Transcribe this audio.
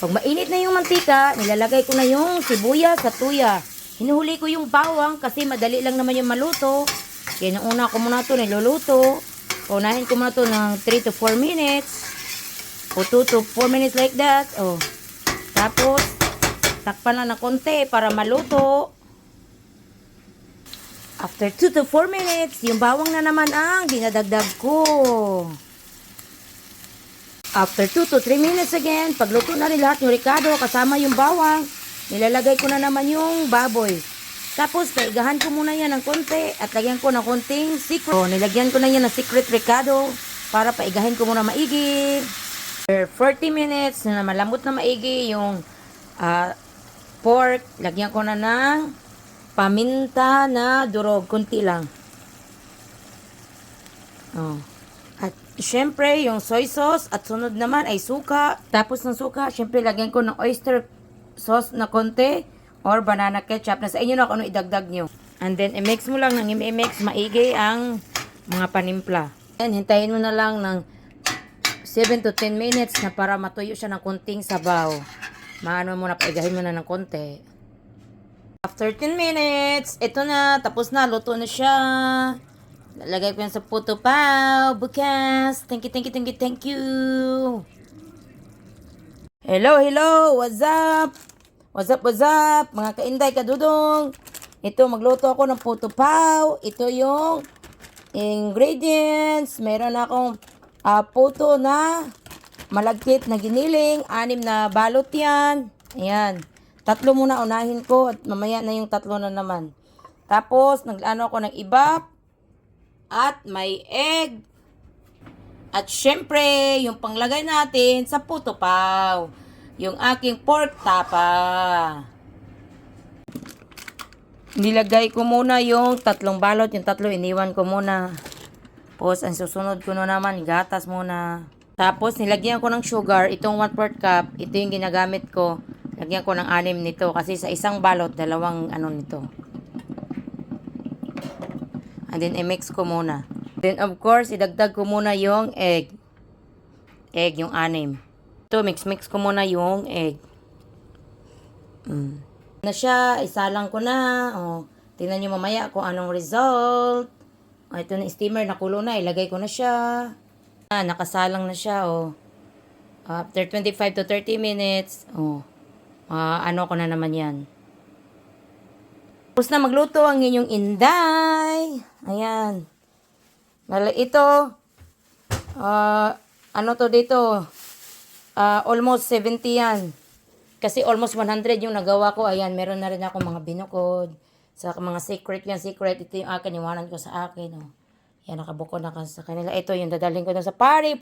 Pag mainit na yung mantika, nilalagay ko na yung sibuyas at tuya. Hinuhuli ko yung bawang kasi madali lang naman yung maluto. Kaya nung una ko muna ito niluluto. Unahin ko muna ito ng 3 to 4 minutes. O 2 to 4 minutes like that. O. Tapos, takpan lang na konti para maluto. After 2 to 4 minutes, yung bawang na naman ang dinadagdag ko. After 2 to 3 minutes again, pagluto na rin lahat yung ricado kasama yung bawang, nilalagay ko na naman yung baboy. Tapos, kaigahan ko muna yan ng konti at lagyan ko ng konting secret. So, nilagyan ko na yan ng secret ricado para paigahin ko muna maigi. After 40 minutes na malambot na maigi yung pork, lagyan ko na ng paminta na durog, konti lang. Oh. At syempre, yung soy sauce at sunod naman ay suka. Tapos ng suka, syempre lagyan ko ng oyster sauce na konti or banana ketchup. Nasa inyo na kung ano idagdag nyo. And then, i-mix mo lang ng i-mix maigi ang mga panimpla. And hintayin mo na lang ng 7 to 10 minutes na para matuyo siya ng konting sabaw. Maano mo na, paigahin mo na ng konti. After 10 minutes, ito na, tapos na, luto na siya. Lalagay ko yan sa puto pao. Bukas. Thank you, thank you, thank you, thank you. Hello, hello. What's up? What's up, what's up? Mga kainday, kadudong. Ito, magluto ako ng puto pao. Ito yung ingredients. Meron akong puto na malagkit na giniling. 6 na balot yan. Ayan. 3 muna unahin ko at mamaya na yung 3 na naman. Tapos, nag-ano ako ng ibap. At may egg. At syempre, yung panglagay natin sa puto pao. Yung aking pork tapa. Nilagay ko muna yung 3 balot. Yung 3 iniwan ko muna. Tapos, ang susunod ko na naman, gatas muna. Tapos, nilagyan ko ng sugar. Itong 1/4 cup. Ito yung ginagamit ko. Lagyan ko ng 6 nito. Kasi sa isang balot, 2 ano nito. And then, i-mix ko muna. Then, of course, idagdag ko muna yung egg. Egg, yung 6. Ito, mix ko muna yung egg. Na siya, isalang ko na. O, tingnan nyo mamaya kung anong result. O, ito na, steamer, nakulo na. Ilagay ko na siya. Nakasalang na siya, o. After 25 to 30 minutes, o, ano ko na naman yan. Tapos na magluto ang inyong inday. Ayan. Ito, ano to dito? Almost 70 yan. Kasi almost 100 yung nagawa ko. Ayan, meron na rin ako mga binukod. Sa mga secret yan, secret. Ito yung akin, iwanan ko sa akin. Oh. Ayan, nakabukod na sa kanila. Ito yung dadalhin ko na sa party.